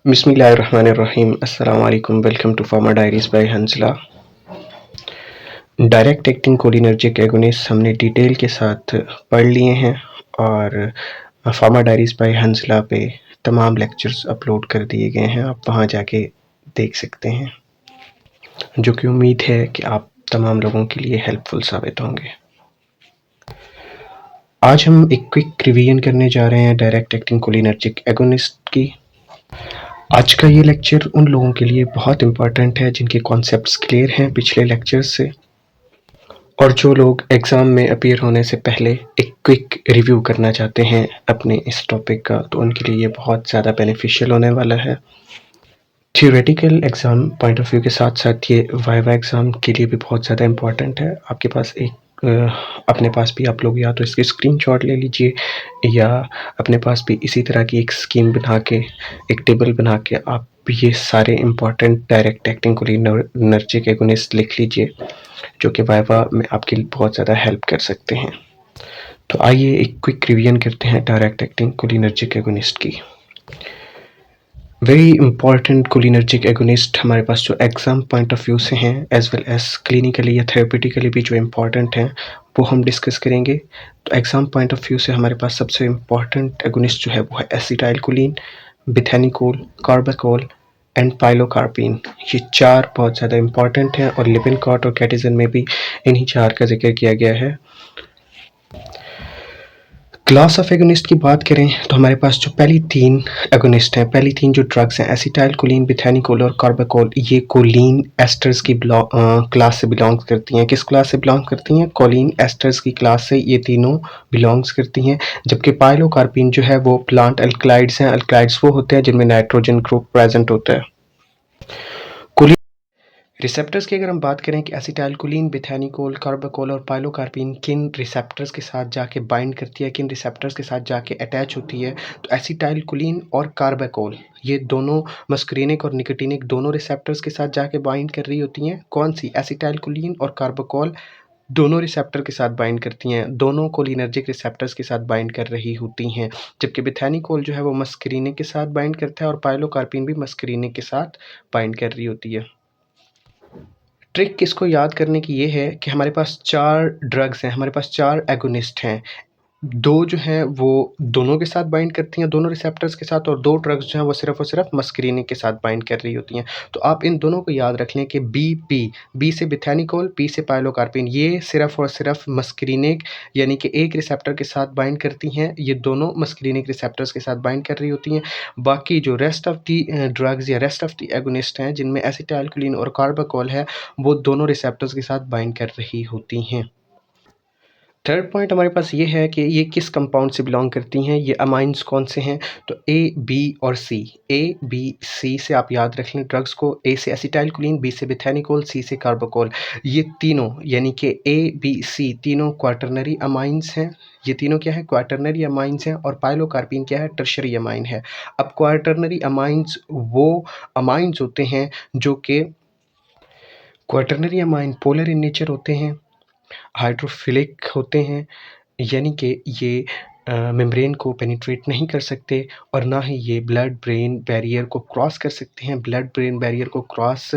बिस्मिल्लाहिर्रहमानिर्रहीम अस्सलाम वालेकुम। Welcome to Pharma Diaries by Hansla. Direct acting cholinergic agonist हमने डिटेल के साथ पढ़ लिए हैं और फार्मा डायरीज बाय हंसला पे तमाम लेक्चर्स अपलोड कर दिए गए हैं। आप वहां जाके देख सकते हैं, जो कि उम्मीद है कि आप तमाम लोगों के लिए हेल्पफुल साबित होंगे। आज हम एक क्विक रिवीजन करने जा रहे हैं डायरेक्ट एक्टिंग कोलिनर्जिक एगोनिस्ट की। आज का ये लेक्चर उन लोगों के लिए बहुत इम्पॉर्टेंट है जिनके कॉन्सेप्ट्स क्लियर हैं पिछले लेक्चर्स से, और जो लोग एग्ज़ाम में अपीयर होने से पहले एक क्विक रिव्यू करना चाहते हैं अपने इस टॉपिक का, तो उनके लिए ये बहुत ज़्यादा बेनिफिशियल होने वाला है। Theoretical exam point of view के साथ साथ ये वाइवा एग्ज़ाम के लिए भी बहुत ज़्यादा इम्पॉर्टेंट है। आपके पास अपने पास भी आप लोग या तो इसकी स्क्रीनशॉट ले लीजिए या अपने पास भी इसी तरह की एक स्कीम बना के, एक टेबल बना के आप ये सारे important direct acting cholinergic agonist लिख लीजिए, जो कि वाइवा में आपकी बहुत ज़्यादा हेल्प कर सकते हैं। तो आइए एक क्विक रिवीजन करते हैं डायरेक्ट एक्टिंग कोलिनर्जिक एगोनिस्ट की। वेरी इंपॉर्टेंट कोलिनर्जिक एगोनिस्ट हमारे पास जो एग्ज़ाम पॉइंट ऑफ व्यू से हैं एज वेल एज क्लिनिकली या थेरेपेटिकली भी जो इम्पॉर्टेंट हैं वो हम डिस्कस करेंगे। तो एग्ज़ाम पॉइंट ऑफ व्यू से हमारे पास सबसे इम्पॉर्टेंट एगोनिस्ट जो है वो है एसिटाइलकोलिन, बिथेनिकोल, कार्बाकोल एंड पाइलोकार्पिन। ये चार बहुत ज़्यादा इम्पॉर्टेंट हैं और लिपिनकॉट और कैटिजन में भी इन्हीं चार का जिक्र किया गया है। क्लास ऑफ एगोनिस्ट की बात करें तो हमारे पास जो पहली तीन एगोनिस्ट हैं, पहली तीन जो ड्रग्स हैं एसिटाइलकोलिन, बिथेनिकोल और कार्बाकोल, ये कोलिन एस्टर्स की क्लास से बिलोंग करती हैं। किस क्लास से बिलोंग करती हैं? कोलिन एस्टर्स की क्लास से ये तीनों बिलोंग्स करती हैं। जबकि पाइलोकार्पिन जो है वो प्लांट अल्कलाइड्स हैं। अल्कलाइड्स वो होते हैं जिनमें नाइट्रोजन ग्रुप प्रेजेंट होता है। रिसेप्टर्स की अगर हम बात करें कि एसिटाइलकोलिन, बिथेनिकोल, कार्बाकोल और पाइलोकार्पिन किन रिसेप्टर्स के साथ जाके बाइंड करती है, किन रिसेप्टर्स के साथ जाके अटैच होती है, तो एसिटाइलकोलिन और कार्बाकोल ये दोनों मस्करीनिक और निकोटीनिक दोनों रिसेप्टर्स के साथ जाके बाइंड कर रही होती हैं। कौन सी? एसिटाइलकोलिन और कार्बाकोल दोनों रिसेप्टर के साथ बाइंड करती हैं, दोनों कोलिनर्जिक रिसेप्टर्स के साथ बाइंड कर रही होती हैं। जबकि बिथेनिकोल जो है वो मस्करीनिक के साथ बाइंड करता है और पाइलोकार्पिन भी मस्करीनिक के साथ बाइंड कर रही होती है। ट्रिक किसको याद करने की ये है कि हमारे पास चार ड्रग्स हैं, हमारे पास चार एगोनिस्ट हैं। दो जो हैं वो दोनों के साथ बाइंड करती हैं, दोनों रिसेप्टर्स के साथ, और दो ड्रग्स जो हैं वो सिर्फ और सिर्फ मस्करीनिक के साथ बाइंड कर रही होती हैं। तो आप इन दोनों को याद रख लें कि बी से बिथेनिकोल, पी से पाइलोकार्पिन, ये सिर्फ और सिर्फ मस्करीनिक यानी कि एक रिसेप्टर के साथ बाइंड करती हैं। ये दोनों मस्करीनिक रिसेप्टर्स के साथ बाइंड कर रही होती हैं। बाकी जो रेस्ट ऑफ दी ड्रग्स या रेस्ट ऑफ दी एगोनिस्ट हैं जिनमें एसिटाइलकोलिन और कार्बाकोल है, वो दोनों रिसेप्टर्स के साथ बाइंड कर रही होती हैं। थर्ड पॉइंट हमारे पास ये है कि ये किस कंपाउंड से बिलोंग करती हैं, ये अमाइंस कौन से हैं, तो ए, बी और सी। ए, बी, सी से आप याद रख लें ड्रग्स को। ए से एसिटाइलकोलिन, बी से बिथेनिकोल, सी से कार्बाकोल। ये तीनों यानी कि ए, बी, सी तीनों क्वाटरनरी अमाइंस हैं। ये तीनों क्या है? क्वाटरनरी अमाइंस हैं। और पाइलोकार्पिन क्या है? टर्शरी अमाइन है। अब क्वाटरनरी अमाइंस वो अमाइंस होते हैं जो कि quaternary amine polar in nature होते हैं, हाइड्रोफिलिक होते हैं, यानी कि ये मेम्ब्रेन को पेनिट्रेट नहीं कर सकते और ना ही ये ब्लड ब्रेन बैरियर को क्रॉस कर सकते हैं। ब्लड ब्रेन बैरियर को क्रॉस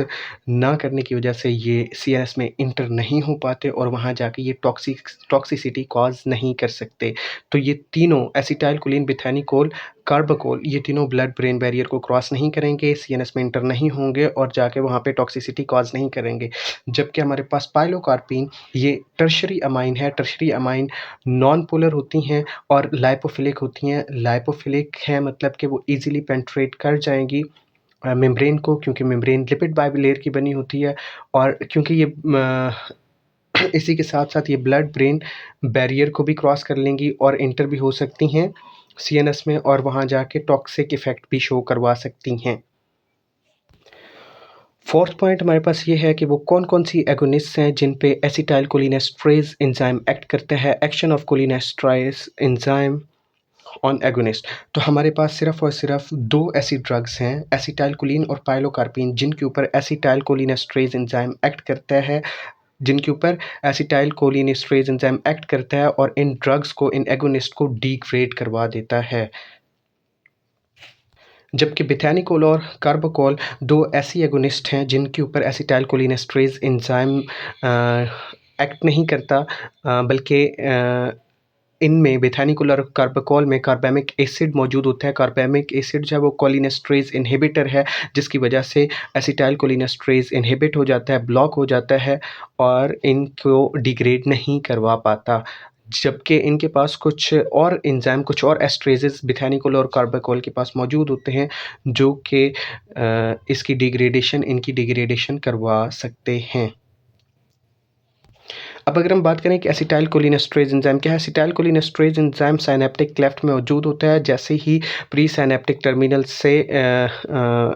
ना करने की वजह से ये सीएनएस में इंटर नहीं हो पाते और वहाँ जाके ये टॉक्सिसिटी कॉज नहीं कर सकते। तो ये तीनों एसिटाइलकोलिन, बिथेनिकोल, कार्बाकोल, ये तीनों ब्लड ब्रेन बैरियर को क्रॉस नहीं करेंगे, सीएनएस में इंटर नहीं होंगे और जाके वहाँ पे टॉक्सिसिटी कॉज नहीं करेंगे। जबकि हमारे पास पाइलोकार्पिन ये टर्शरी अमाइन है। टर्शरी अमाइन नॉन पोलर होती हैं और लाइपोफिलिक होती हैं। लाइपोफिलिक है मतलब कि वो इजीली पेनिट्रेट कर जाएंगी मेम्ब्रेन को, क्योंकि मेम्ब्रेन लिपिड बाइलेयर की बनी होती है और क्योंकि ये इसी के साथ साथ ये ब्लड ब्रेन बैरियर को भी क्रॉस कर लेंगी और इंटर भी हो सकती हैं सीएनएस में और वहाँ जाके टॉक्सिक इफेक्ट भी शो करवा सकती हैं। फोर्थ पॉइंट हमारे पास ये है कि वो कौन कौन सी एगोनिस्ट्स हैं जिन पे एसिटाइलकोलिनेस्ट्रेज एंजाइम एक्ट करता है। Action of cholinesterase enzyme on agonist. तो हमारे पास सिर्फ और सिर्फ दो ऐसी ड्रग्स हैं, एसिटाइलकोलिन और पाइलोकार्पिन, जिनके ऊपर एसिटाइलकोलिनेस्ट्रेज एंजाइम एक्ट करता है, जिनके ऊपर एसिटाइलकोलिनेस्ट्रेज एंजाइम एक्ट करता है और इन ड्रग्स को, इन एगोनिस्ट को डिग्रेड करवा देता है। जबकि बेथैनिकोल और कार्बाकोल 2 ऐसी एगोनिस्ट हैं जिनके ऊपर एसिटाइलकोलिनेस्टरेज़ एंजाइम एक्ट नहीं करता, बल्कि इनमें बेथैनिकोल और कार्बाकोल में कार्बामिक एसिड मौजूद होता है। कार्बामिक एसिड जो है वो कोलिनेस्टरेज़ इन्हिबिटर है, जिसकी वजह से एसिटाइलकोलिनेस्टरेज़ इन्हिबिट हो जाता है, ब्लॉक हो जाता है और इनको डिग्रेड नहीं करवा पाता। जबकि इनके पास कुछ और एंजाइम, कुछ और एस्टरेज़ेस बेथैनिकोल और कार्बाकोल के पास मौजूद होते हैं, जो कि इनकी डिग्रेडेशन करवा सकते हैं। अब अगर हम बात करें कि एसिटाइलकोलिनेस्टरेज़ एंजाइम क्या है, एसिटाइलकोलिनेस्टरेज़ एंजाइम साइनेप्टिक क्लेफ्ट में मौजूद होता है। जैसे ही प्री साइनेप्टिक टर्मिनल से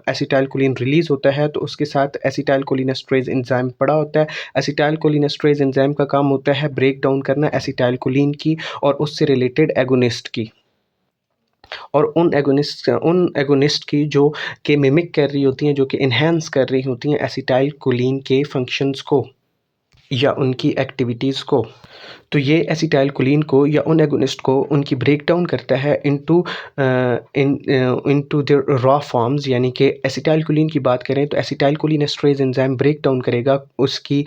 एसिटाइलकोलिन रिलीज़ होता है, तो उसके साथ एसिटाइलकोलिनेस्टरेज़ एंजाइम पड़ा होता है। एसिटाइलकोलिनेस्टरेज़ एंजाइम का काम होता है ब्रेक डाउन करना एसिटाइलकोलिन की और उससे रिलेटेड एगोनिस्ट की, और उन एगोनिस्ट की जो कि मिमिक कर रही होती हैं, जो कि एनहांस कर रही होती हैं एसिटाइलकोलिन के फंक्शंस को या उनकी एक्टिविटीज़ को। तो ये एसिटाइलकोलिन को या उन एगोनिस्ट को उनकी ब्रेक डाउन करता है इनटू द रॉ फॉर्म्स, यानी कि एसिटाइलकोलिन की बात करें तो एसिटाइलकोलिनेस्टरेज़ एंजाइम ब्रेक डाउन करेगा उसकी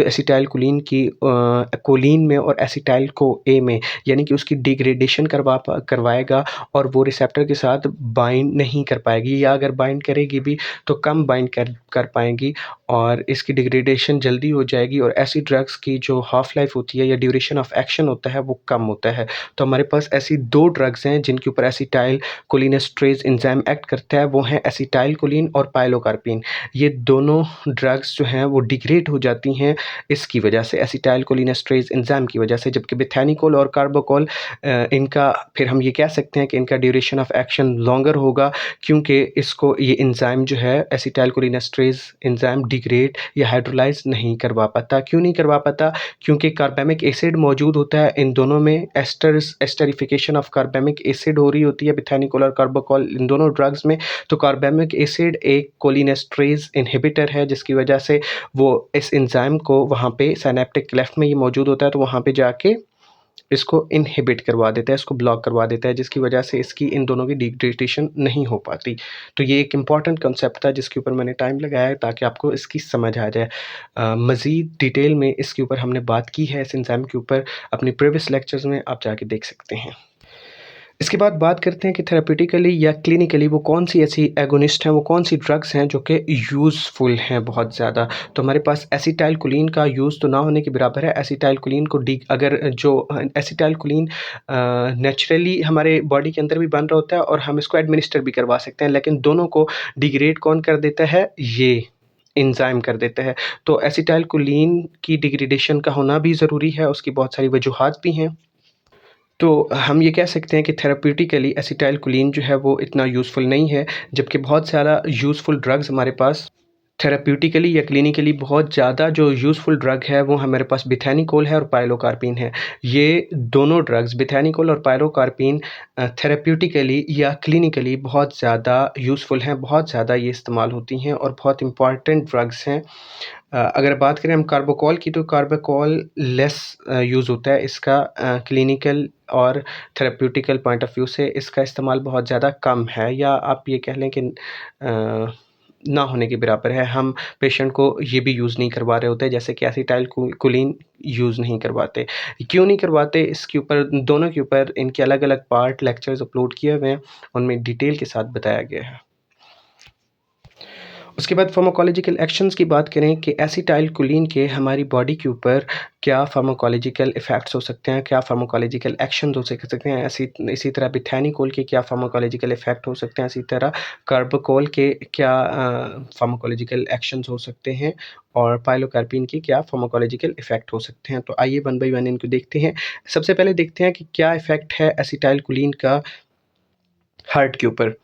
एसिटाइलकोलिन की कोलिन में और एसिटाइल को ए में, यानी कि उसकी डिग्रेडेशन करवाएगा और वो रिसेप्टर के साथ बाइंड नहीं कर पाएगी, या अगर बाइंड करेगी भी तो कम बाइंड कर पाएंगी और इसकी डिग्रेडेशन जल्दी हो जाएगी और ऐसी ड्रग्स की जो हाफ लाइफ होती है या ड्यूरेशन ऑफ एक्शन होता है वो कम होता है। तो हमारे पास ऐसी 2 ड्रग्स हैं जिनके ऊपर एसिटाइलकोलिनेस्टरेज़ एंजाइम एक्ट करता है, वो हैं एसिटाइलकोलिन और पाइलोकार्पिन। ये दोनों ड्रग्स जो हैं वो डिग्रेड हो जाती हैं इसकी वजह से, एसिटाइलकोलिनेस्टरेज़ एंजाइम की वजह से। जबकि बेथैनिकोल और कार्बाकोल इनका फिर हम ये कह सकते हैं कि इनका ड्यूरेशन ऑफ एक्शन लॉन्गर होगा, क्योंकि इसको ये एंजाइम जो है एसिटाइलकोलिनेस्टरेज़ एंजाइम डिग्रेड या हाइड्रोलाइज़ नहीं करवा पाता। क्यों नहीं करवा पाता? क्योंकि कार्बामिक एसिड मौजूद होता है इन दोनों में, एस्टरिफिकेशन ऑफ कार्बामिक एसिड हो रही होती है बेथैनिकोल और कार्बाकोल इन दोनों ड्रग्स में। तो कार्बामिक एसिड एक कोलिनेस्टरेज़ इन्हिबिटर है, जिसकी वजह से वो इस एंजाइम को वहाँ पे सिनैप्टिक क्लेफ्ट में ये मौजूद होता है, तो वहाँ पे जाके इसको इनहिबिट करवा देता है, इसको ब्लॉक करवा देता है, जिसकी वजह से इसकी इन दोनों की डिग्रेडेशन नहीं हो पाती। तो ये एक इम्पॉर्टेंट कंसेप्ट था जिसके ऊपर मैंने टाइम लगाया है ताकि आपको इसकी समझ आ जाए। मज़ीद डिटेल में इसके ऊपर हमने बात की है, इस एंजाइम के ऊपर अपनी प्रीवियस लेक्चर्स में, आप जाके देख सकते हैं। इसके बाद बात करते हैं कि थेरेप्यूटिकली या क्लिनिकली वो कौन सी ऐसी एगोनिस्ट हैं, वो कौन सी ड्रग्स हैं जो कि यूज़फुल हैं बहुत ज़्यादा। तो हमारे पास एसिटाइलकोलिन का यूज़ तो ना होने के बराबर है। एसिटाइलकोलिन को अगर जो एसिटाइलकोलिन नेचुरली हमारे बॉडी के अंदर भी बन रहा होता है और हम इसको एडमिनिस्टर भी करवा सकते हैं, लेकिन दोनों को डिग्रेड कौन कर देता है? ये एंजाइम कर देता है। तो एसिटाइलकोलिन की डिग्रेडेशन का होना भी ज़रूरी है, उसकी बहुत सारी वजूहात भी हैं। तो हम ये कह सकते हैं कि थेरेप्यूटिकली एसिटाइलकोलिन जो है वो इतना यूज़फुल नहीं है, जबकि बहुत सारा यूज़फुल ड्रग्स हमारे पास थेरेप्यूटिकली या क्लिनिकली बहुत ज़्यादा जो यूज़फुल ड्रग है वो हमारे पास बेथैनिकोल है और पाइलोकार्पिन है। ये दोनों ड्रग्स बेथैनिकोल और पाइलोकार्पिन थेरेप्यूटिकली या क्लिनिकली बहुत ज़्यादा यूज़फुल हैं, बहुत ज़्यादा ये इस्तेमाल होती हैं और बहुत इंपॉर्टेंट ड्रग्स हैं। अगर बात करें हम कार्बाकोल की, तो कार्बाकोल लेस यूज़ होता है इसका क्लिनिकल और थेरेप्यूटिकल पॉइंट ऑफ व्यू से इसका इस्तेमाल बहुत ज़्यादा कम है, या आप ये कह लें कि ना होने के बराबर है। हम पेशेंट को ये भी यूज़ नहीं करवा रहे होते, जैसे कि एसिटाइलकोलिन यूज़ नहीं करवाते। क्यों नहीं करवाते? इसके ऊपर, दोनों के ऊपर इनके अलग-अलग पार्ट लेक्चर्स अपलोड किए हुए हैं, उनमें डिटेल के साथ बताया गया है। उसके बाद फार्माकोलॉजिकल एक्शंस की बात करें कि एसिटाइलकोलिन के हमारी बॉडी के ऊपर क्या फार्माकोलॉजिकल इफ़ेक्ट्स हो सकते हैं, क्या फार्माकोलॉजिकल एक्शंस हो सकते हैं। इसी तरह बेथैनिकोल के क्या फार्माकोलॉजिकल इफ़ेक्ट हो सकते हैं, इसी तरह कार्बाकोल के क्या फार्माकोलॉजिकल एक्शंस हो सकते हैं और पाइलोकार्पिन के क्या फार्माकोलॉजिकल इफ़ेक्ट हो सकते हैं। तो आइए वन बाय वन इनको देखते हैं। सबसे पहले देखते हैं कि क्या इफ़ेक्ट है एसिटाइलकोलिन का हार्ट के ऊपर।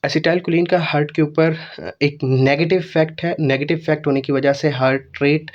एसिटाइलकोलिन का हार्ट के ऊपर एक नेगेटिव इफ़ेक्ट है। नेगेटिव इफ़ेक्ट होने की वजह से हार्ट रेट,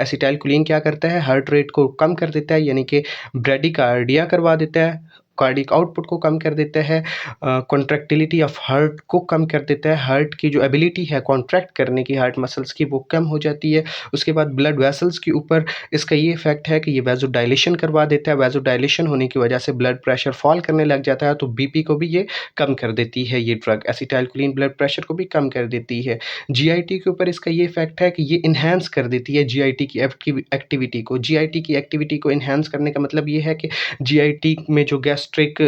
एसिटाइलकोलिन क्या करता है? हार्ट रेट को कम कर देता है, यानी कि ब्रैडिकार्डिया करवा देता है कार्डिक आउटपुट को कम कर देता है, कॉन्ट्रैक्टिलिटी ऑफ हार्ट को कम कर देता है, हार्ट की जो एबिलिटी है कॉन्ट्रैक्ट करने की हार्ट मसल्स की वो कम हो जाती है। उसके बाद ब्लड वेसल्स के ऊपर इसका ये इफेक्ट है कि ये वैसो डायलेशन करवा देता है, वैसो डायलेशन होने की वजह से ब्लड प्रेशर फॉल करने लग जाता है, तो बीपी को भी ये कम कर देती है। ये ड्रग एसिटाइलकोलिन ब्लड प्रेशर को भी कम कर देती है। जीआईटी के ऊपर इसका ये इफेक्ट है कि ये इन्हेंस कर देती है जीआईटी की एक्टिविटी को। जीआईटी की एक्टिविटी को इन्हेंस करने का मतलब ये है कि जीआईटी में जो गैस्ट्रिक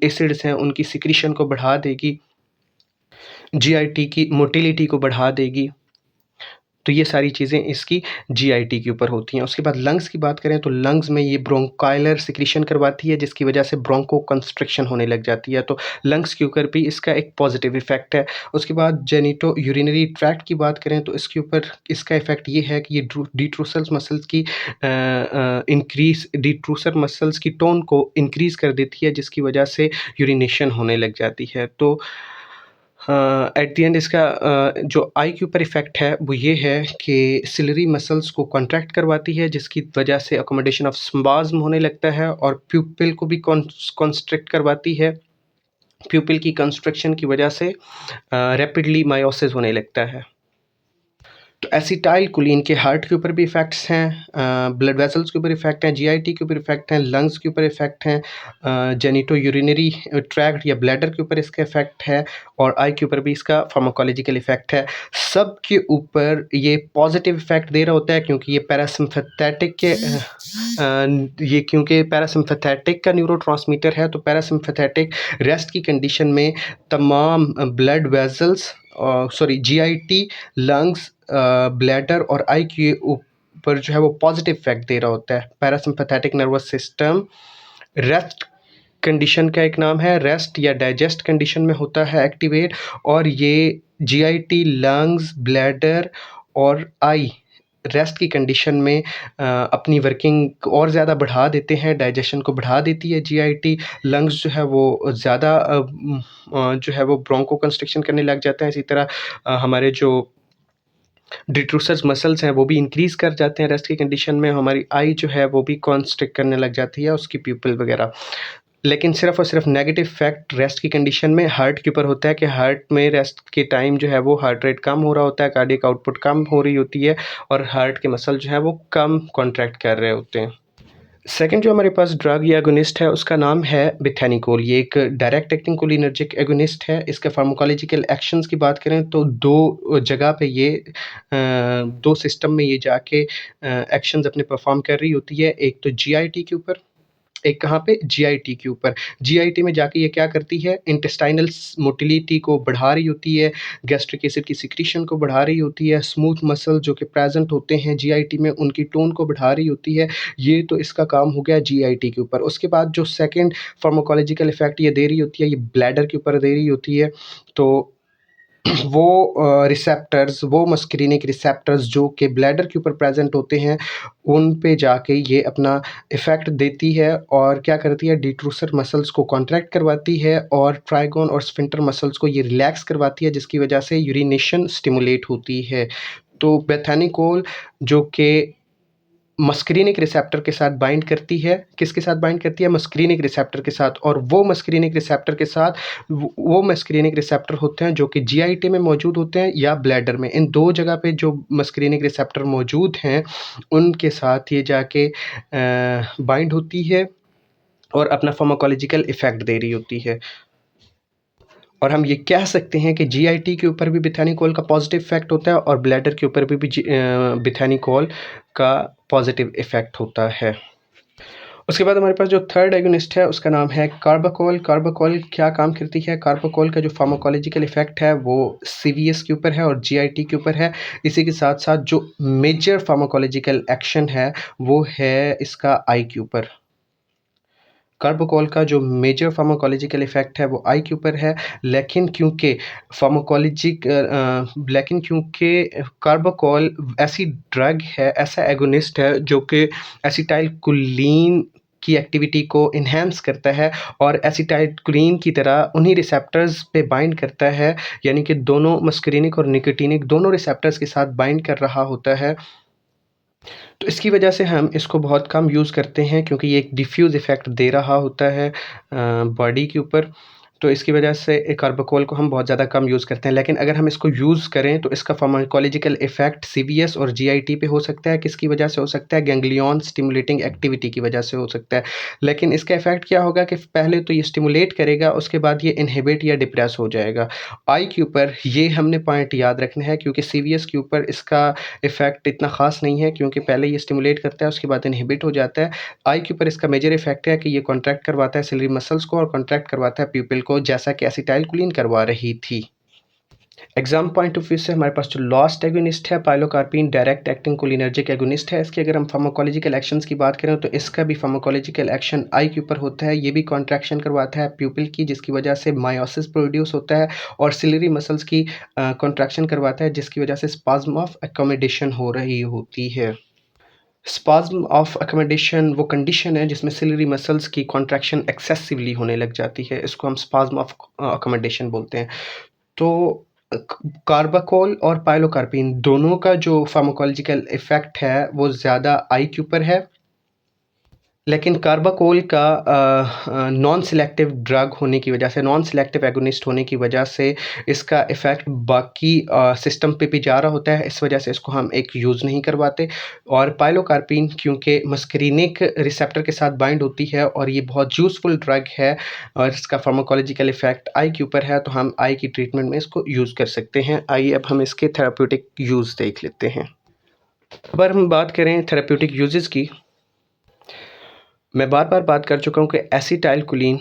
एसिड्स हैं उनकी सिक्रीशन को बढ़ा देगी, जीआईटी की मोटिलिटी को बढ़ा देगी। तो ये सारी चीज़ें इसकी जीआईटी के ऊपर होती हैं। उसके बाद लंग्स की बात करें तो लंग्स में ये ब्रोंकाइलर सिक्रीशन करवाती है, जिसकी वजह से ब्रोंको कंस्ट्रिक्शन होने लग जाती है, तो लंग्स के ऊपर भी इसका एक पॉजिटिव इफेक्ट है। उसके बाद जेनिटो यूरिनरी ट्रैक्ट की बात करें तो इसके ऊपर इसका इफेक्ट ये है कि ये डिट्रूसर मसल्स की डिट्रूसर मसल्स की टोन को इंक्रीज़ कर देती है, जिसकी वजह से यूरिनेशन होने लग जाती है। तो एट द एंड इसका जो आई के ऊपर इफ़ेक्ट है वो ये है कि सिलरी मसल्स को कॉन्ट्रैक्ट करवाती है, जिसकी वजह से अकोमोडेशन ऑफ स्पाज़्म होने लगता है, और प्यूपिल को भी कॉन्स्ट्रिक्ट करवाती है। प्यूपिल की कंस्ट्रक्शन की वजह से रैपिडली मायोसिस होने लगता है। तो एसिटाइलकोलिन के हार्ट के ऊपर भी इफ़ेक्ट्स हैं, ब्लड वेसल्स के ऊपर इफ़ेक्ट हैं, जीआईटी के ऊपर इफ़ेक्ट हैं, लंग्स के ऊपर इफ़ेक्ट हैं, जेनिटो यूरिनरी ट्रैक्ट या ब्लैडर के ऊपर इसका इफ़ेक्ट है, और आई के ऊपर भी इसका फार्माकोलॉजिकल इफ़ेक्ट है। सब के ऊपर ये पॉजिटिव इफ़ेक्ट दे रहा होता है, क्योंकि ये पैरासिम्पैथेटिक के ये क्योंकि पैरासिम्पैथेटिक का न्यूरोट्रांसमीटर है, तो पैरासिम्पैथेटिक रेस्ट की कंडीशन में तमाम blood vessels GIT, lungs, bladder और आई के ऊपर जो है वो पॉजिटिव इफेक्ट दे रहा होता है। Parasympathetic nervous system rest condition का एक नाम है, रेस्ट या डाइजेस्ट कंडीशन में होता है एक्टिवेट, और ये जीआईटी, लंग्स, ब्लैडर और आई रेस्ट की कंडीशन में अपनी वर्किंग और ज़्यादा बढ़ा देते हैं, डाइजेशन को बढ़ा देती है जीआईटी। लंग्स जो है वो ज़्यादा जो है वो ब्रोंको कंस्ट्रिक्शन करने लग जाते हैं। इसी तरह हमारे जो डिट्रूसर मसल्स हैं वो भी इंक्रीज़ कर जाते हैं रेस्ट की कंडीशन में। हमारी आई जो है वो भी कॉन्स्ट्रिक्ट करने लग जाती है, उसकी प्यूपिल वगैरह। लेकिन सिर्फ़ और सिर्फ नेगेटिव इफेक्ट रेस्ट की कंडीशन में हार्ट के ऊपर होता है कि हार्ट में रेस्ट के टाइम जो है वो हार्ट रेट कम हो रहा होता है, कार्डियक आउटपुट कम हो रही होती है, और हार्ट के मसल जो है वो कम कॉन्ट्रैक्ट कर रहे होते हैं। सेकंड जो हमारे पास ड्रग या एगोनिस्ट है उसका नाम है बेथैनिकोल। ये एक डायरेक्ट एक्टिंग कोलिनर्जिक एगोनिस्ट है। इसके फार्माकोलॉजिकल एक्शंस की बात करें तो दो जगह पे ये दो सिस्टम में ये जाके एक्शंस अपने परफॉर्म कर रही होती है। एक तो जीआईटी के ऊपर, एक कहाँ पे, जीआईटी के ऊपर। जीआईटी में जाके ये क्या करती है, इंटेस्टाइनल मोटिलिटी को बढ़ा रही होती है, गैस्ट्रिक एसिड की सिक्रीशन को बढ़ा रही होती है, स्मूथ मसल जो कि प्रेजेंट होते हैं जीआईटी में उनकी टोन को बढ़ा रही होती है। ये तो इसका काम हो गया जीआईटी के ऊपर। उसके बाद जो सेकंड फार्माकोलॉजिकल इफेक्ट ये दे रही होती है, ये ब्लैडर के ऊपर दे रही होती है। तो वो रिसेप्टर्स, वो मस्करीनिक रिसेप्टर्स जो कि ब्लैडर के ऊपर प्रेजेंट होते हैं, उन पे जाके ये अपना इफ़ेक्ट देती है, और क्या करती है, डिट्रूसर मसल्स को कॉन्ट्रैक्ट करवाती है, और ट्राइगोन और स्फिंक्टर मसल्स को ये रिलैक्स करवाती है, जिसकी वजह से यूरिनेशन स्टिमुलेट होती है। तो बेथैनिकोल जो कि मस्करीनिक रिसेप्टर के साथ बाइंड करती है, किसके साथ बाइंड करती है, मस्करीनिक रिसेप्टर के साथ, और वो मस्करीनिक रिसेप्टर के साथ वो मस्करीनिक रिसेप्टर होते हैं जो कि जीआईटी में मौजूद होते हैं या ब्लैडर में। इन दो जगह पे जो मस्करीनिक रिसेप्टर मौजूद हैं उनके साथ ये जाके बाइंड होती है और अपना फार्माकोलॉजिकल इफ़ेक्ट दे रही होती है। और हम ये कह सकते हैं कि जीआईटी के ऊपर भी बेथैनिकोल का पॉजिटिव इफेक्ट होता है, और ब्लैडर के ऊपर भी बेथैनिकोल का पॉजिटिव इफेक्ट होता है। उसके बाद हमारे पास जो थर्ड एगोनिस्ट है उसका नाम है कार्बाकोल। कार्बाकोल क्या काम करती है, कार्बाकोल का जो फार्माकोलॉजिकल इफेक्ट है वो सीवीएस के ऊपर है और जीआईटी के ऊपर है। इसी के साथ साथ जो मेजर फार्माकोलॉजिकल एक्शन है वो है इसका आई के ऊपर। कार्बाकोल का जो मेजर फार्माकोलॉजिकल इफेक्ट है वो आई के ऊपर है, लेकिन क्योंकि कार्बाकोल ऐसी ड्रग है, ऐसा एगोनिस्ट है जो कि एसिटाइलकोलिन की एक्टिविटी को इन्हेंस करता है, और एसिटाइलकोलिन की तरह उन्हीं रिसेप्टर्स पे बाइंड करता है, यानी कि दोनों मस्करीनिक और निकोटीनिक दोनों रिसेप्टर्स के साथ बाइंड कर रहा होता है। तो इसकी वजह से हम इसको बहुत कम यूज़ करते हैं क्योंकि ये एक डिफ्यूज़ इफ़ेक्ट दे रहा होता है बॉडी के ऊपर। तो इसकी वजह से कार्बाकोल को हम बहुत ज़्यादा कम यूज़ करते हैं। लेकिन अगर हम इसको यूज़ करें तो इसका फार्माकोलॉजिकल इफ़ेक्ट सीवीएस और जीआईटी पे हो सकता है। किसकी वजह से हो सकता है? गैंग्लियन स्टिमुलेटिंग एक्टिविटी की वजह से हो सकता है। लेकिन इसका इफ़ेक्ट क्या होगा कि पहले तो ये स्टिमुलेट करेगा, उसके बाद ये इनहिबिट या डिप्रेस हो जाएगा। आई के ऊपर ये हमने पॉइंट याद रखना है क्योंकि सीवीएस के ऊपर इसका इफ़ेक्ट इतना ख़ास नहीं है क्योंकि पहले ये स्टिमुलेट करता है, उसके बाद इनहिबिट हो जाता है। आई के ऊपर इसका मेजर इफ़ेक्ट है कि ये कॉन्ट्रैक्ट करवाता है सिलियरी मसल्स को और कॉन्ट्रैक्ट करवाता है प्यूपिल को, जैसा कि एसिटाइलकोलिन करवा रही थी। एग्जाम पॉइंट ऑफ व्यू से हमारे पास जो लास्ट एगोनिस्ट है pilocarpine direct acting cholinergic agonist है। इसकी अगर हम फार्माकोलॉजिकल एक्शंस की बात करें तो इसका भी फार्माकोलॉजिकल एक्शन आई के ऊपर होता है। ये भी कॉन्ट्रैक्शन करवाता है प्यूपिल की, जिसकी वजह से मायोसिस प्रोड्यूस होता है, और सिलियरी मसल्स की कॉन्ट्रैक्शन करवाता है, जिसकी वजह से स्पाज्म ऑफ एकोमोडेशन हो रही होती है। स्पाज्म ऑफ अकोमोडेशन वो कंडीशन है जिसमें सिलियरी मसल्स की कॉन्ट्रैक्शन एक्सेसिवली होने लग जाती है। इसको हम स्पाज्म ऑफ अकोमोडेशन बोलते हैं। तो कार्बाकोल और पाइलोकार्पिन दोनों का जो फार्माकोलॉजिकल इफ़ेक्ट है वो ज़्यादा आई के ऊपर है। लेकिन कार्बाकोल का नॉन सिलेक्टिव ड्रग होने की वजह से, नॉन सिलेक्टिव एगोनिस्ट होने की वजह से इसका इफ़ेक्ट बाकी सिस्टम पे भी जा रहा होता है। इस वजह से इसको हम एक यूज़ नहीं करवाते। और पाइलोकार्पिन क्योंकि मस्करीनिक रिसेप्टर के साथ बाइंड होती है और ये बहुत यूज़फुल ड्रग है और इसका फार्माकोलॉजिकल इफ़ेक्ट आई के ऊपर है, तो हम आई की ट्रीटमेंट में इसको यूज़ कर सकते हैं। आइए अब हम इसके थेराप्यूटिक यूज़ देख लेते हैं। अब हम बात करें थेराप्यूटिक यूजेस की। मैं बार-बार बात कर चुका हूँ कि एसिटाइलकोलिन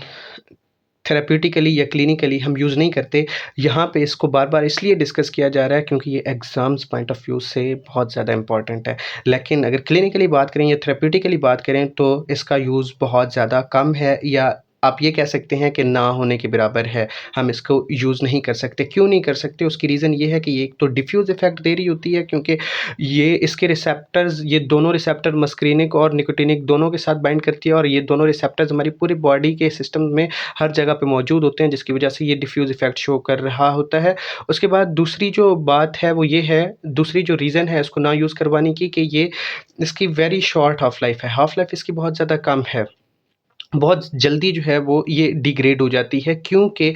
थेराप्यूटिकली या क्लिनिकली हम यूज़ नहीं करते। यहाँ पे इसको बार-बार इसलिए डिस्कस किया जा रहा है क्योंकि ये एग्ज़ाम्स पॉइंट ऑफ व्यू से बहुत ज़्यादा इम्पॉर्टेंट है। लेकिन अगर क्लिनिकली बात करें या थेराप्यूटिकली बात करें तो इसका यूज़ बहुत ज़्यादा कम है, या आप ये कह सकते हैं कि ना होने के बराबर है। हम इसको यूज़ नहीं कर सकते। क्यों नहीं कर सकते? उसकी रीज़न ये है कि ये एक तो डिफ्यूज़ इफ़ेक्ट दे रही होती है क्योंकि ये इसके रिसेप्टर्स, ये दोनों रिसेप्टर मस्करीनिक और निकोटिनिक दोनों के साथ बाइंड करती है, और ये दोनों रिसेप्टर्स हमारी पूरी बॉडी के सिस्टम में हर जगह पे मौजूद होते हैं, जिसकी वजह से ये डिफ्यूज़ इफ़ेक्ट शो कर रहा होता है। उसके बाद दूसरी जो बात है वो ये है, दूसरी जो रीज़न है इसको ना यूज़ करवाने की, कि ये इसकी वेरी शॉर्ट हाफ़ लाइफ़ है। हाफ़ लाइफ़ इसकी बहुत ज़्यादा कम है। बहुत जल्दी जो है वो ये डिग्रेड हो जाती है क्योंकि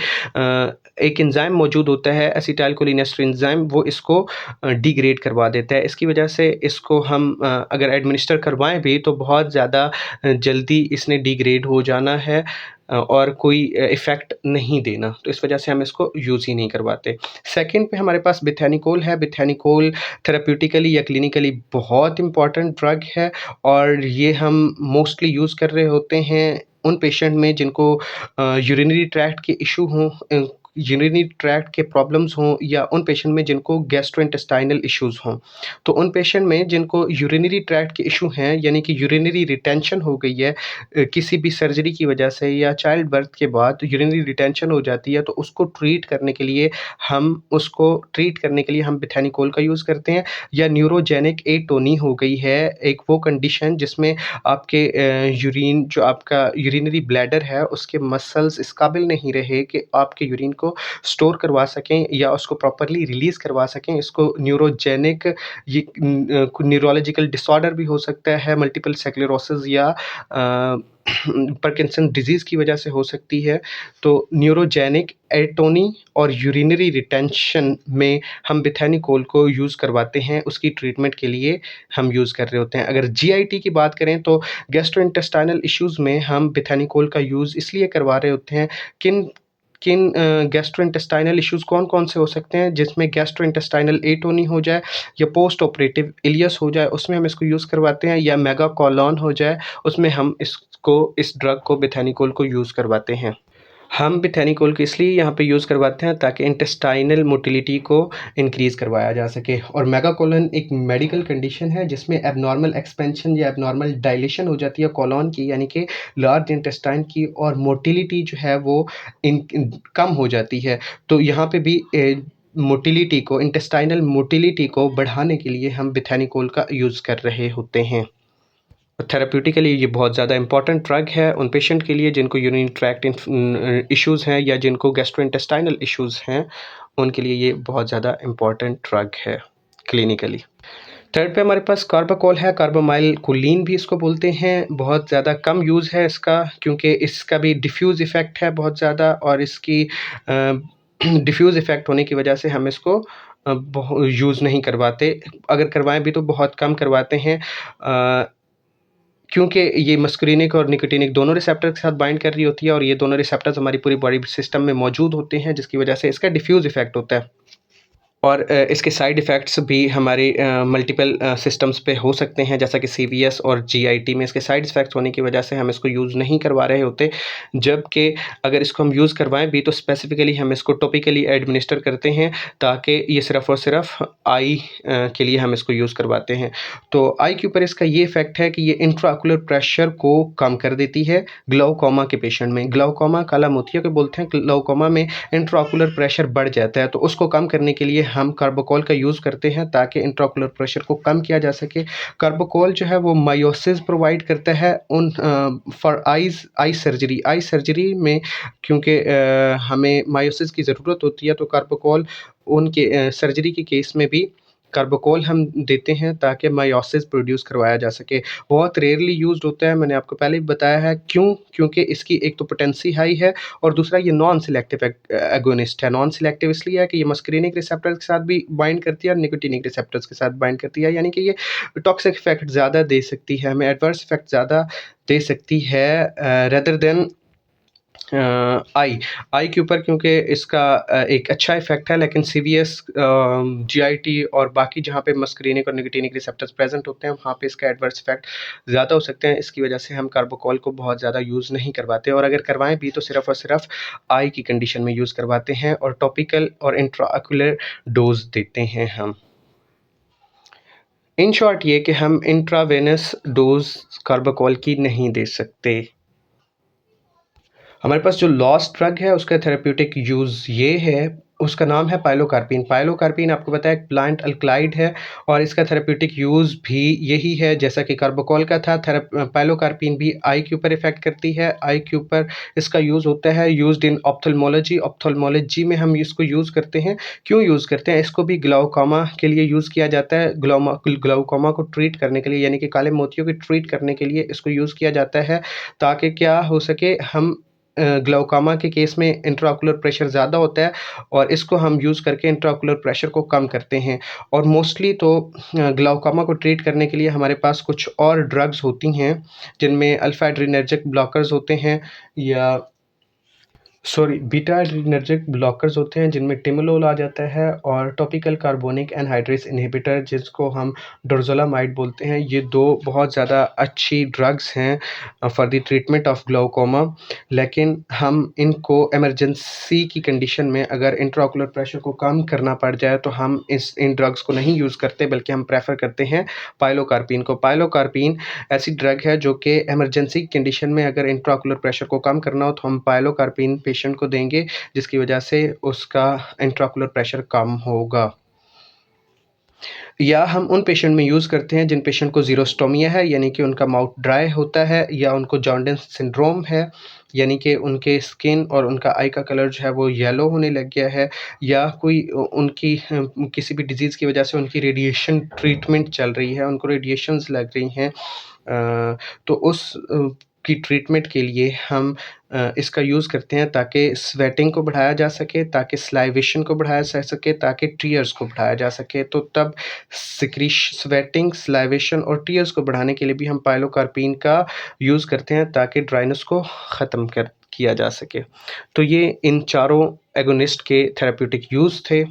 एक एंजाइम मौजूद होता है एसिटाइलकोलिनेस्टर एंजाइम, वो इसको डिग्रेड करवा देता है। इसकी वजह से इसको हम अगर एडमिनिस्टर करवाएँ भी तो बहुत ज़्यादा जल्दी इसने डिग्रेड हो जाना है और कोई इफ़ेक्ट नहीं देना। तो इस वजह से हम इसको यूज़ ही नहीं करवाते। सेकंड पे हमारे पास बेथैनिकोल है। बेथैनिकोल थेराप्यूटिकली या क्लिनिकली बहुत इम्पोर्टेंट ड्रग है और ये हम मोस्टली यूज़ कर रहे होते हैं उन पेशेंट में जिनको यूरिनरी ट्रैक्ट के इश्यू हों, यूरिनरी ट्रैक्ट के प्रॉब्लम्स हों, या उन पेशेंट में जिनको गैस्ट्रोइंटेस्टाइनल इश्यूज़ हों। तो उन पेशेंट में जिनको यूरिनरी ट्रैक्ट के इश्यू हैं, यानी कि यूरिनरी रिटेंशन हो गई है किसी भी सर्जरी की वजह से या चाइल्ड बर्थ के बाद यूरिनरी रिटेंशन हो जाती है, तो उसको ट्रीट करने के लिए हम बेथैनिकोल का यूज़ करते हैं। या न्यूरोजेनिक एटोनी हो गई है एक वो कंडीशन जिसमें आपके यूरिन जो आपका यूरिनरी ब्लैडर है उसके मसल्स इस काबिल नहीं रहे कि आपके यूरिन को स्टोर करवा सकें या उसको प्रॉपर्ली रिलीज़ करवा सकें। इसको न्यूरोजेनिक ये न्यूरोलॉजिकल डिसऑर्डर भी हो सकता है, मल्टीपल स्क्लेरोसिस या पार्किंसन डिज़ीज़ की वजह से हो सकती है। तो न्यूरोजेनिक एटोनी और यूरिनरी रिटेंशन में हम बेथैनिकोल को यूज़ करवाते हैं, उसकी ट्रीटमेंट के लिए हम यूज़ कर रहे होते हैं। अगर जीआईटी की बात करें तो गैस्ट्रोइंटेस्टाइनल इश्यूज़ में हम बेथैनिकोल का यूज़ इसलिए करवा रहे होते हैं। किन किन गैस्ट्रोइंटेस्टाइनल इश्यूज़ कौन-कौन से हो सकते हैं, जिसमें गैस्ट्रोइंटेस्टाइनल एटोनी हो जाए या पोस्ट ऑपरेटिव इलियस हो जाए, उसमें हम इसको यूज़ करवाते हैं, या मेगाकोलोन हो जाए, उसमें हम इस ड्रग को बेथैनिकोल को यूज़ करवाते हैं। हम बेथैनिकोल को इसलिए यहाँ पे यूज़ करवाते हैं ताकि इंटेस्टाइनल मोटिलिटी को इंक्रीज़ करवाया जा सके। और मेगाकोलन एक मेडिकल कंडीशन है जिसमें एबनॉर्मल एक्सपेंशन या एबनॉर्मल डायलेशन हो जाती है कोलन की, यानी कि लार्ज इंटेस्टाइन की, और मोटिलिटी जो है वो कम हो जाती है। तो यहाँ पे भी मोटिलिटी को, इंटेस्टाइनल मोटिलिटी को बढ़ाने के लिए हम बेथैनिकोल का यूज़ कर रहे होते हैं। थेराप्यूटिकली ये बहुत ज़्यादा इंपॉर्टेंट ड्रग है उन पेशेंट के लिए जिनको यूरिनरी ट्रैक्ट इश्यूज़ हैं या जिनको गैस्ट्रोइंटेस्टाइनल इश्यूज़ हैं, उनके लिए ये बहुत ज़्यादा इंपॉर्टेंट ड्रग है क्लिनिकली। थर्ड पे हमारे पास कार्बाकोल है, कार्बामाइल कोलीन भी इसको बोलते हैं। बहुत ज़्यादा कम यूज़ है इसका, क्योंकि इसका भी डिफ्यूज़ इफ़ेक्ट है बहुत ज़्यादा, और इसकी डिफ्यूज़ इफ़ेक्ट होने की वजह से हम इसको यूज़ नहीं करवाते। अगर करवाएँ भी तो बहुत कम करवाते हैं, क्योंकि ये मस्करीनिक और निकोटिनिक दोनों रिसेप्टर के साथ बाइंड कर रही होती है, और ये दोनों रिसेप्टर्स हमारी पूरी बॉडी सिस्टम में मौजूद होते हैं, जिसकी वजह से इसका डिफ्यूज़ इफ़ेक्ट होता है। और इसके साइड इफ़ेक्ट्स भी हमारे मल्टीपल सिस्टम्स पे हो सकते हैं, जैसा कि सीवीएस और जीआईटी में इसके साइड इफ़ेक्ट्स होने की वजह से हम इसको यूज़ नहीं करवा रहे होते। जबकि अगर इसको हम यूज़ करवाएँ भी तो स्पेसिफ़िकली हम इसको टॉपिकली एडमिनिस्टर करते हैं, ताकि ये सिर्फ़ और सिर्फ़ आई के लिए हम इसको यूज़ करवाते हैं। तो आई के ऊपर इसका ये इफ़ेक्ट है कि ये इंट्राऑक्यूलर प्रेशर को कम कर देती है ग्लाउकोमा के पेशेंट में। ग्लाउकोमा काला मोतिया को बोलते हैं। ग्लाउकोमा में इंट्राऑक्यूलर प्रेशर बढ़ जाता है, तो उसको कम करने के लिए हम कार्बाकोल का यूज़ करते हैं, ताकि इंट्राऑक्यूलर प्रेशर को कम किया जा सके। कार्बाकोल जो है वो मायोसिस प्रोवाइड करता है उन फॉर आई सर्जरी में, क्योंकि हमें मायोसिस की ज़रूरत होती है, तो कार्बाकोल उनके सर्जरी के केस में भी कार्बाकोल हम देते हैं, ताकि मायोसिस प्रोड्यूस करवाया जा सके। बहुत रेयरली यूज़्ड होता है, मैंने आपको पहले भी बताया है। क्यों? क्योंकि इसकी एक तो पोटेंसी हाई है, और दूसरा ये नॉन सिलेक्टिव एगोनिस्ट है। नॉन सिलेक्टिव इसलिए है कि ये मस्करीनिक रिसेप्टर्स के साथ भी बाइंड करती है और निकोटिनिक रिसेप्टर्स के साथ बाइंड करती है, यानी कि ये टॉक्सिक इफेक्ट ज़्यादा दे सकती है, हमें एडवर्स इफेक्ट ज़्यादा दे सकती है रेदर देन आई के ऊपर, क्योंकि इसका एक अच्छा इफ़ेक्ट है। लेकिन सीवीएस, जीआईटी और बाकी जहाँ पे मस्करीनिक और निकोटिनिक रिसेप्टर्स प्रेजेंट होते हैं, वहाँ पे इसका एडवर्स इफ़ेक्ट ज़्यादा हो सकते हैं। इसकी वजह से हम कार्बाकोल को बहुत ज़्यादा यूज़ नहीं करवाते, और अगर करवाएँ भी तो सिर्फ़ और सिर्फ आई की कंडीशन में यूज़ करवाते हैं, और टॉपिकल और इंट्राऑक्यूलर डोज़ देते हैं हम। इन शॉर्ट ये कि हम इंट्रावेनस डोज़ कार्बाकोल की नहीं दे सकते। हमारे पास जो लॉस्ट ड्रग है उसका थेरेप्यूटिक यूज़ ये है, उसका नाम है पाइलोकार्पिन। पाइलोकार्पिन आपको पता है एक प्लांट अल्कलॉइड है, और इसका थेरेप्यूटिक यूज़ भी यही है जैसा कि कार्बाकोल का था। पाइलोकार्पिन भी आई के ऊपर इफ़ेक्ट करती है। आई के ऊपर इसका यूज़ होता है, यूज़्ड इन ऑप्थेल्मोलॉजी। ऑप्थेल्मोलॉजी में हम इसको यूज़ करते हैं। क्यों यूज़ करते हैं? इसको भी ग्लाउकोमा के लिए यूज़ किया जाता है। ग्लाउकोमा को ट्रीट करने के लिए, यानी कि काले मोतियों को ट्रीट करने के लिए इसको यूज़ किया जाता है, ताकि क्या हो सके, हम ग्लाउकोमा के केस में इंट्राऑक्यूलर प्रेशर ज़्यादा होता है, और इसको हम यूज़ करके इंट्राऑक्यूलर प्रेशर को कम करते हैं। और मोस्टली तो ग्लाउकोमा को ट्रीट करने के लिए हमारे पास कुछ और ड्रग्स होती हैं, जिनमें अल्फा एड्रीनर्जिक ब्लॉकर्स होते हैं, या बीटा एड्रीनर्जिक ब्लॉकर्स होते हैं, जिनमें टिमोलोल आ जाता है, और टॉपिकल कार्बोनिक एनहाइड्रेस इनहिबिटर, जिसको हम डोरज़ोलामाइड बोलते हैं। ये दो बहुत ज़्यादा अच्छी ड्रग्स हैं for the treatment of glaucoma. लेकिन हम इनको इमरजेंसी की कंडीशन में, अगर इंट्राऑक्यूलर प्रेशर को कम करना पड़ जाए, तो हम इन ड्रग्स को नहीं यूज़ करते, बल्कि हम प्रेफर करते हैं पाइलोकार्पिन को। पाइलोकार्पिन ऐसी ड्रग है जो कि इमरजेंसी कंडीशन में, अगर इंट्राऑक्यूलर प्रेशर को कम करना हो, तो हम पाइलोकार्पिन पेशेंट को देंगे, जिसकी वजह से उसका इंट्राऑक्यूलर प्रेशर कम होगा। या हम उन पेशेंट में यूज़ करते हैं जिन पेशेंट को ज़ीरोस्टोमिया है, यानी कि उनका माउथ ड्राई होता है, या उनको जॉन्डिस सिंड्रोम है, यानी कि उनके स्किन और उनका आई का कलर जो है वो येलो होने लग गया है, या कोई उनकी किसी भी डिज़ीज़ की वजह से उनकी रेडिएशन ट्रीटमेंट चल रही है, उनको रेडिएशंस लग रही हैं, तो उस की ट्रीटमेंट के लिए हम इसका यूज़ करते हैं, ताकि स्वेटिंग को बढ़ाया जा सके, ताकि सलाइवेशन को बढ़ाया जा सके, ताकि टीयर्स को बढ़ाया जा सके। तो तब स्वेटिंग, सलाइवेशन और टीयर्स को बढ़ाने के लिए भी हम पाइलोकार्पिन का यूज़ करते हैं, ताकि ड्राइनेस को ख़त्म किया जा सके। तो ये इन चारों एगोनिस्ट के थेरेप्यूटिक यूज़ थे।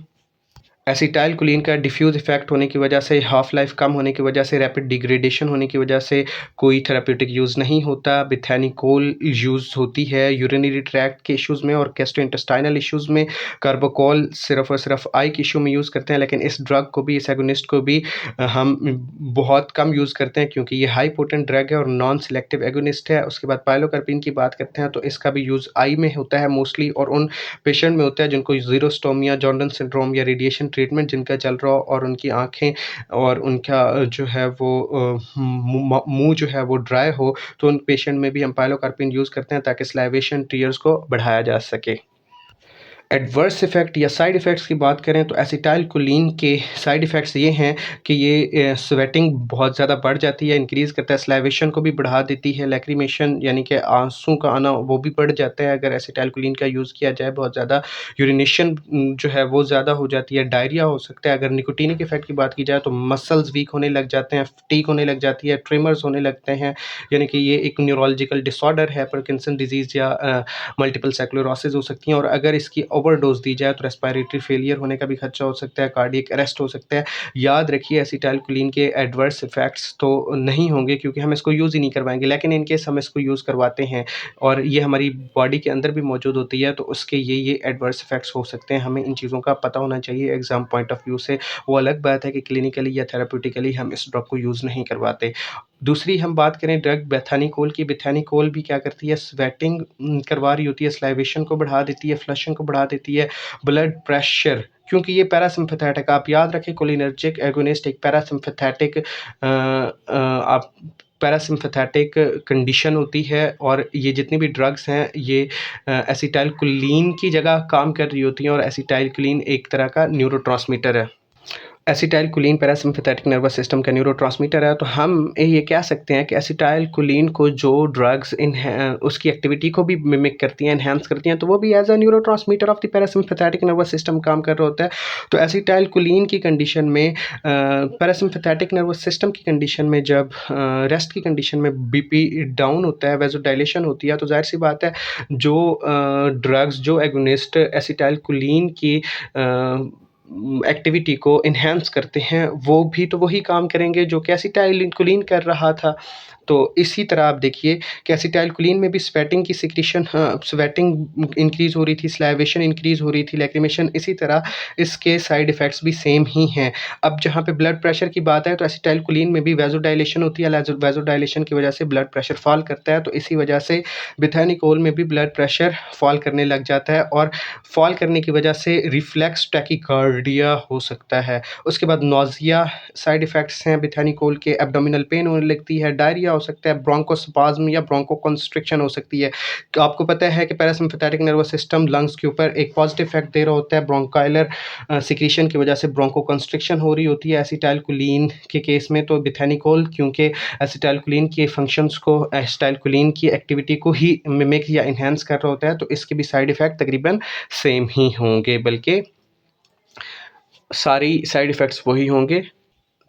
एसिटाइलकोलिन का डिफ्यूज़ इफ़ेक्ट होने की वजह से, हाफ लाइफ कम होने की वजह से, रैपिड डिग्रेडेशन होने की वजह से कोई थेरेप्यूटिक यूज़ नहीं होता। बेथैनिकोल यूज़ होती है यूरिनरी ट्रैक्ट के इश्यूज़ में और गैस्ट्रोइंटेस्टाइनल इश्यूज़ में। कार्बाकोल सिर्फ़ और सिर्फ आई के इशू में यूज़ करते हैं, लेकिन इस ड्रग को भी, इस एगोनिस्ट को भी हम बहुत कम यूज़ करते हैं, क्योंकि ये हाई पोटेंट ड्रग है और नॉन सिलेक्टिव एगोनिस्ट है। उसके बाद पाइलोकार्पिन की बात करते हैं, तो इसका भी यूज़ आई में होता है मोस्टली, और उन पेशेंट में होता है जिनको ज़ीरोस्टोमिया, जॉर्डन सिंड्रोम या रेडिएशन ट्रीटमेंट जिनका चल रहा हो, और उनकी आँखें और उनका जो है वो मुँह जो है वो ड्राई हो, तो उन पेशेंट में भी हम पाइलोकार्पिन यूज़ करते हैं, ताकि सलाइवेशन, टीयर्स को बढ़ाया जा सके। एडवर्स इफ़ेक्ट या साइड इफ़ेक्ट्स की बात करें तो एसिटाइलकोलिन के साइड इफ़ेक्ट्स ये हैं कि ये स्वेटिंग बहुत ज़्यादा बढ़ जाती है, इंक्रीज़ करता है, सलाइवेशन को भी बढ़ा देती है, लैक्रिमेशन यानी कि आंसू का आना वो भी बढ़ जाता है अगर एसिटाइलकोलिन का यूज़ किया जाए बहुत ज़्यादा। यूरिनेशन जो है वो ज़्यादा हो जाती है, डायरिया हो सकता है। अगर निकोटीनिक इफ़ेक्ट की बात की जाए तो मसल्स वीक होने लग जाते हैं, फटीग होने लग जाती है, ट्रिमर्स होने लगते हैं, यानी कि ये एक न्यूरोलॉजिकल डिसऑर्डर है, पार्किंसन डिजीज़ या मल्टीपल स्क्लेरोसिस हो सकती हैं। और अगर इसकी ओवरडोज दी जाए तो रेस्पिरेटरी फेलियर होने का भी खदशा हो सकता है, कार्डियक अरेस्ट हो सकता है। याद रखिए एसिटाइलकोलिन के एडवर्स इफ़ेक्ट्स तो नहीं होंगे क्योंकि हम इसको यूज़ ही नहीं करवाएँगे, लेकिन इन केस हम इसको यूज़ करवाते हैं और ये हमारी बॉडी के अंदर भी मौजूद होती है तो उसके ये एडवर्स इफ़ेक्ट्स हो सकते हैं। हमें इन चीज़ों का पता होना चाहिए एग्ज़ाम पॉइंट ऑफ व्यू से। वो अलग बात है कि क्लिनिकली या थेरेप्यूटिकली हम इस ड्रग को यूज़ नहीं करवाते। दूसरी हम बात करें ड्रग बेथानिकोल की, बेथानिकोल भी क्या करती है, स्वेटिंग करवा रही होती है, सलाइवेशन को बढ़ा देती है, फ्लशिंग को बढ़ा देती है, ब्लड प्रेशर, क्योंकि ये पैरासिम्पैथेटिक, आप याद रखें कोलिनर्जिक एगोनिस्ट एक पैरासिम्पैथेटिक आप पैरासिम्पैथेटिक कंडीशन होती है और ये जितनी भी ड्रग्स हैं ये एसिटाइलकोलिन की जगह काम कर रही होती हैं और एसिटाइलकोलिन एक तरह का न्यूरोट्रांसमीटर है। एसिटाइलकोलिन पैरासिम्पैथेटिक नर्वस सिस्टम का न्यूरोट्रांसमीटर है, तो हम ये कह सकते हैं कि एसिटाइलकोलिन को जो ड्रग्स उसकी एक्टिविटी को भी मिमिक करती हैं, एनहांस करती हैं, तो वो भी as a neurotransmitter of the parasympathetic nervous system काम कर रहा होता है। तो एसिटाइलकोलिन की कंडीशन में पैरासिम्पैथेटिक नर्वस सिस्टम की कंडीशन में जब रेस्ट की कंडीशन में बीपी डाउन होता है, वैसोडाइलेशन होती है, तो जाहिर सी बात है जो ड्रग्स जो एगोनिस्ट एसिटाइलकोलिन की एक्टिविटी को इन्हांस करते हैं वो भी तो वही काम करेंगे जो कि एसिटाइलकोलिन कर रहा था। तो इसी तरह आप देखिए कि एसिटाइलकोलिन में भी स्वेटिंग की सिक्रीशन, स्वेटिंग इंक्रीज़ हो रही थी, सलाइवेशन इंक्रीज़ हो रही थी, लैक्रिमेशन, इसी तरह इसके साइड इफ़ेक्ट्स भी सेम ही हैं। अब जहाँ पे ब्लड प्रेशर की बात है तो एसिटाइलकोलिन में भी वैसोडाइलेशन होती है, वैसोडाइलेशन की वजह से ब्लड प्रेशर फॉल करता है, तो इसी वजह से बेथानिकोल में भी ब्लड प्रेशर फॉल करने लग जाता है और फॉल करने की वजह से रिफ्लेक्स टैकीकार्डिया हो सकता है। उसके बाद नौज़िया साइड इफ़ेक्ट्स हैं बेथानिकोल के, एब्डोमिनल पेन होने लगती है, डायरिया हो सकता है, ब्रोंकोस्पाज़्म या ब्रोंकोकंस्ट्रिक्शन हो सकती है। तो आपको पता है कि पैरासिम्पैथेटिक नर्वस सिस्टम लंग्स के ऊपर एक पॉजिटिव इफ़ेक्ट दे रहा होता है, ब्रोंकाइलर सिक्रीशन की वजह से ब्रोंकोकंस्ट्रिक्शन हो रही होती है एसिटाइलकोलिन के केस में। तो बेथानिकोल क्योंकि एसिटाइलकोलिन के फंक्शंस को, एसिटाइलकोलिन की एक्टिविटी को ही मिमिक या एनहांस कर रहा होता है, तो इसके भी साइड इफ़ेक्ट तकरीबन सेम ही होंगे, बल्कि सारी साइड इफ़ेक्ट्स वही होंगे।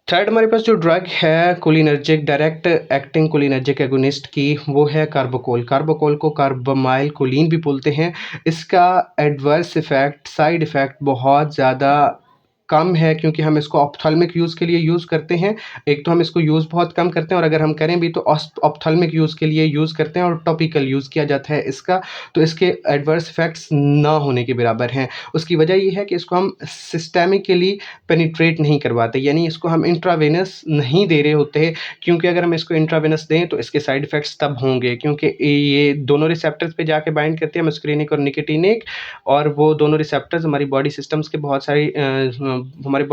थर्ड हमारे पास जो ड्रग है cholinergic, direct acting cholinergic agonist की, वो है कार्बोकोल। कार्बोकोल को कार्बामाइल कोलिन भी बोलते हैं। इसका एडवर्स इफ़ेक्ट, साइड इफ़ेक्ट बहुत ज़्यादा कम है क्योंकि हम इसको ऑप्थेल्मिक यूज़ के लिए यूज़ करते हैं। एक तो हम इसको यूज़ बहुत कम करते हैं और अगर हम करें भी तो ऑप्थेल्मिक यूज़ के लिए यूज़ करते हैं और टॉपिकल यूज़ किया जाता है इसका, तो इसके एडवर्स इफ़ेक्ट्स ना होने के बराबर हैं। उसकी वजह ये है कि इसको हम सिस्टेमिकली पेनिट्रेट नहीं करवाते, यानी इसको हम इंट्रावेनस नहीं दे रहे होते, क्योंकि अगर हम इसको इंट्रावेनस दें तो इसके साइड इफ़ेक्ट्स तब होंगे क्योंकि ये दोनों रिसेप्टर्स पे जाके बाइंड करते हैं, मस्करीनिक और निकोटीनिक, और वो दोनों रिसेप्टर्स हमारी बॉडी सिस्टम्स के बहुत सारी हमारे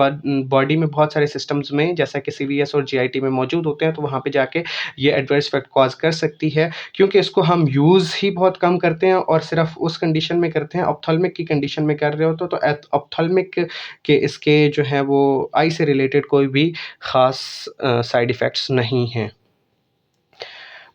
बॉडी में बहुत सारे सिस्टम्स में जैसा कि सीवीएस और जीआईटी में मौजूद होते हैं, तो वहाँ पे जाके ये एडवर्स इफ़ेक्ट कॉज़ कर सकती है क्योंकि इसको हम यूज़ ही बहुत कम करते हैं और सिर्फ उस कंडीशन में करते हैं, ऑप्थेल्मिक की कंडीशन में कर रहे हो तो ऑप्थेल्मिक के इसके जो है वो आई से रिलेटेड कोई भी ख़ास साइड इफ़ेक्ट्स नहीं हैं।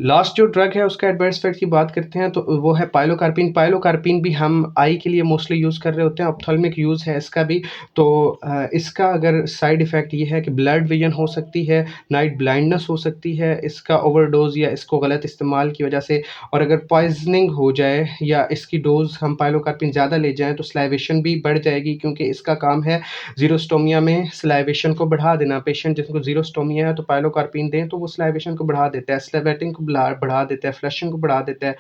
लास्ट जो ड्रग है उसका एडवर्स इफेक्ट की बात करते हैं तो वो है पाइलोकार्पिन। पाइलोकार्पिन भी हम आई के लिए मोस्टली यूज़ कर रहे होते हैं, ऑप्थेल्मिक यूज़ है इसका भी। तो इसका अगर साइड इफ़ेक्ट ये है कि ब्लड विजन हो सकती है, नाइट ब्लाइंडनेस हो सकती है इसका ओवरडोज या इसको गलत इस्तेमाल की वजह से, और अगर पॉइजनिंग हो जाए या इसकी डोज हम पाइलोकार्पिन ज़्यादा ले जाएँ तो सलाइवेशन भी बढ़ जाएगी क्योंकि इसका काम है ज़ीरोस्टोमिया में सलाइवेशन को बढ़ा देना। पेशेंट जिसको ज़ीरोस्टोमिया है तो पाइलोकार्पिन दें तो वो सलाइवेशन को बढ़ा देता है, स्लेवेटिंग को बढ़ा देता है, फ्लशिंग को बढ़ा देता है।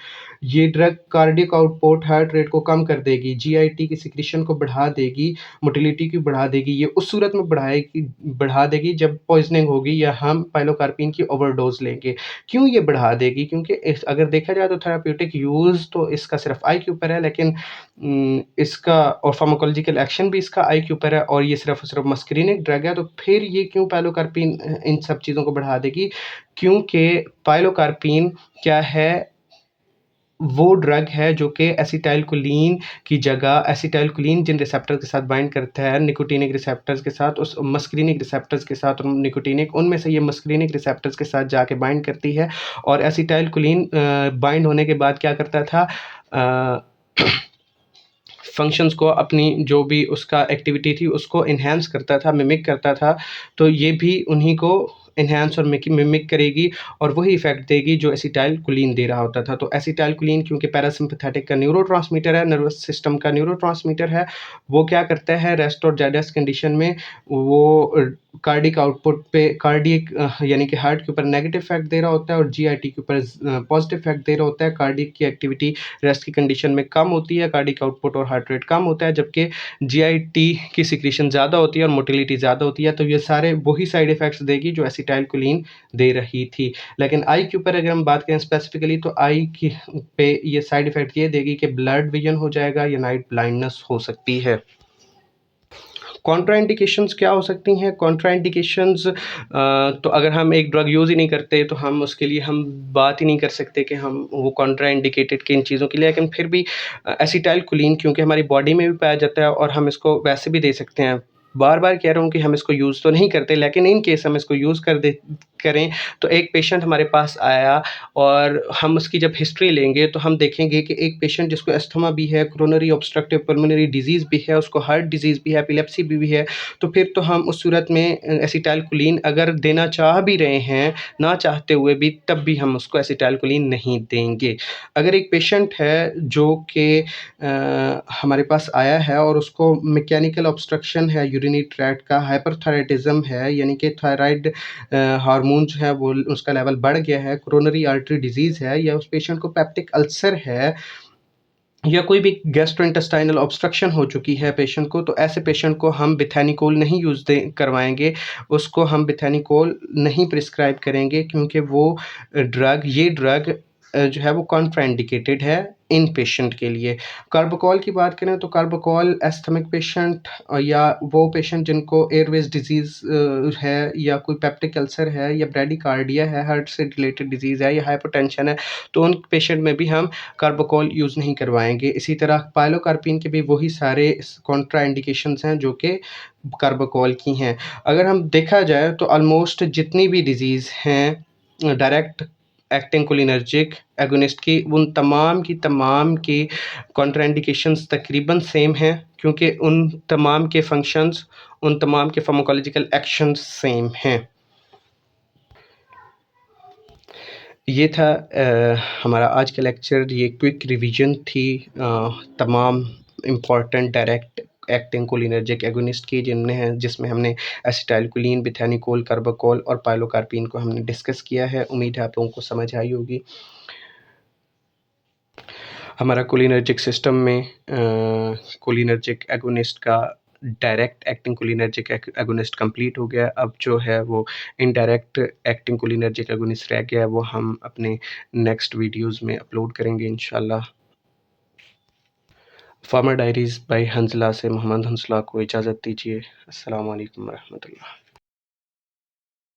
ये drug cardiac output, heart rate को कम कर देगी, जीआईटी की सिक्रीशन को बढ़ा देगी, मोटिलिटी को बढ़ा देगी। ये उस सूरत में बढ़ा देगी जब पॉइजनिंग होगी या हम पाइलोकार्पिन की ओवरडोज लेंगे। क्यों ये बढ़ा देगी? क्योंकि अगर देखा जाए तो थेराप्यूटिक यूज़ तो इसका सिर्फ आई के ऊपर है, लेकिन इसका और फार्माकोलॉजिकल एक्शन भी इसका आई के ऊपर है और ये सिर्फ मस्करीनिक ड्रग है, तो फिर ये क्यों पाइलोकार्पिन इन सब चीज़ों को बढ़ा देगी? क्योंकि पाइलोकार्पिन क्या है, वो ड्रग है जो कि एसिटाइलकोलिन की जगह, एसिटाइलकोलिन जिन रिसेप्टर के साथ बाइंड करता है निकोटिनिक रिसेप्टर्स के साथ, उस मस्क्रीनिक रिसेप्टर्स के साथ, निकोटिनिक उनमें से ये मस्क्रीनिक रिसेप्टर्स के साथ जाके बाइंड करती है। और एसिटाइलकोलिन बाइंड होने के बाद क्या करता था, फंक्शंस को, अपनी जो भी उसका एक्टिविटी थी उसको इन्हेंस करता था, मिमिक करता था। तो ये भी उन्हीं को इन्हेंस और मिमिक करेगी और वही इफ़ेक्ट देगी जो एसिटाइलकोलिन दे रहा होता था। तो एसिटाइलकोलिन क्योंकि पैरासिम्पैथेटिक का न्यूरोट्रांसमीटर है, नर्वस सिस्टम का न्यूरोट्रांसमीटर है, वो क्या करता है रेस्ट और डाइजेस्ट कंडीशन में वो कार्डिक आउटपुट पे, कार्डियक यानी कि हार्ट के ऊपर नेगेटिव इफेक्ट दे रहा होता है और जीआईटी के ऊपर पॉजिटिव इफेक्ट दे रहा होता है। कार्डिक की एक्टिविटी रेस्ट की कंडीशन में कम होती है, कार्डिक आउटपुट और हार्ट रेट कम होता है, जबकि जीआईटी की सिक्रीशन ज़्यादा होती है और मोटिलिटी ज़्यादा होती है। तो ये सारे वही साइड इफेक्ट्स देगी जो एसिटाइलकोलिन दे रही थी। लेकिन आई के ऊपर अगर हम बात करें स्पेसिफिकली, तो आई की पे ये साइड इफेक्ट ये देगी कि ब्लड विजन हो जाएगा या नाइट ब्लाइंडनेस हो सकती है। कॉन्ट्राइंडिकेशंस क्या हो सकती हैं? कॉन्ट्राइंडिकेशंस तो अगर हम एक ड्रग यूज़ ही नहीं करते तो हम उसके लिए हम बात ही नहीं कर सकते कि हम वो कॉन्ट्राइंडिकेटेड किन चीज़ों के लिए। लेकिन फिर भी एसिटाइलकोलिन क्योंकि हमारी बॉडी में भी पाया जाता है और हम इसको वैसे भी दे सकते हैं। बार बार कह रहा हूँ कि हम इसको यूज़ तो नहीं करते, लेकिन इन केस हम इसको यूज़ करें। तो एक पेशेंट हमारे पास आया और हम उसकी जब हिस्ट्री लेंगे तो हम देखेंगे कि एक पेशेंट जिसको अस्थमा भी है, कोरोनरी ऑब्स्ट्रक्टिव पल्मोनरी डिजीज़ भी है, उसको हार्ट डिजीज़ भी है, एपिलेप्सी भी है। तो फिर तो हम उस सूरत में एसिटाइलकोलिन अगर देना चाह भी रहे हैं, ना चाहते हुए भी, तब भी हम उसको एसिटाइलकोलिन नहीं देंगे। अगर एक पेशेंट है जो कि हमारे पास आया है और उसको मैकेनिकल ऑब्स्ट्रक्शन है यूरिनरी ट्रैक्ट का, हाइपरथायराइडिज्म है, यानी कि थायराइड हार्मोन जो है वो उसका लेवल बढ़ गया है, कोरोनरी आर्टरी डिजीज़ है, या उस पेशेंट को पेप्टिक अल्सर है, या कोई भी गैस्ट्रोइंटेस्टाइनल ऑब्स्ट्रक्शन हो चुकी है पेशेंट को, तो ऐसे पेशेंट को हम बेथैनिकोल नहीं यूज़ करवाएंगे। उसको हम बेथैनिकोल नहीं प्रिस्क्राइब करेंगे क्योंकि वो ये ड्रग जो है वो कॉन्ट्राइंडिकेटेड है इन पेशेंट के लिए। कार्बोकॉल की बात करें तो कार्बोकॉल एस्थमिक पेशेंट या वो पेशेंट जिनको एयरवेज डिजीज़ है, या कोई पेप्टिक अल्सर है, या ब्रेडिकार्डिया है, हार्ट से रिलेटेड डिजीज़ है, या हाइपरटेंशन है, तो उन पेशेंट में भी हम कार्बोकॉल यूज़ नहीं करवाएंगे। इसी तरह पायलोकार्पिन के भी वही सारे कॉन्ट्रा इंडिकेशंस हैं जो कि कार्बोकॉल की हैं। अगर हम देखा जाए तो ऑलमोस्ट जितनी भी डिजीज़ हैं डायरेक्ट एक्टिंग कोलिनर्जिक एगोनिस्ट की, उन तमाम की कॉन्ट्रा इंडिकेशंस तकरीबन सेम हैं, क्योंकि उन तमाम के फंक्शंस, उन तमाम के फार्माकोलॉजिकल एक्शंस सेम हैं। ये था हमारा आज का लेक्चर। ये क्विक रिवीजन थी तमाम important direct acting cholinergic agonist की जिसमें हमने एसिटाइलकोलिन, बेथैनिकोल, कार्बाकोल और पायलोकार्पिन को हमने डिस्कस किया है। उम्मीद है आप लोगों को समझ आई होगी। हमारा कोलिनर्जिक सिस्टम में कोलिनर्जिक एगोनिस्ट का direct acting cholinergic agonist complete हो गया। अब जो है वो इनडायरेक्ट एक्टिंग कोलिनर्जिक एगोनिस्ट रह गया है, वो हम अपने नेक्स्ट वीडियोस में अपलोड करेंगे इंशाल्लाह। फार्मर डायरीज़ बाय हंसला से मोहम्मद हंसला को इजाज़त दीजिए। अस्सलाम वालेकुम रहमतुल्लाह।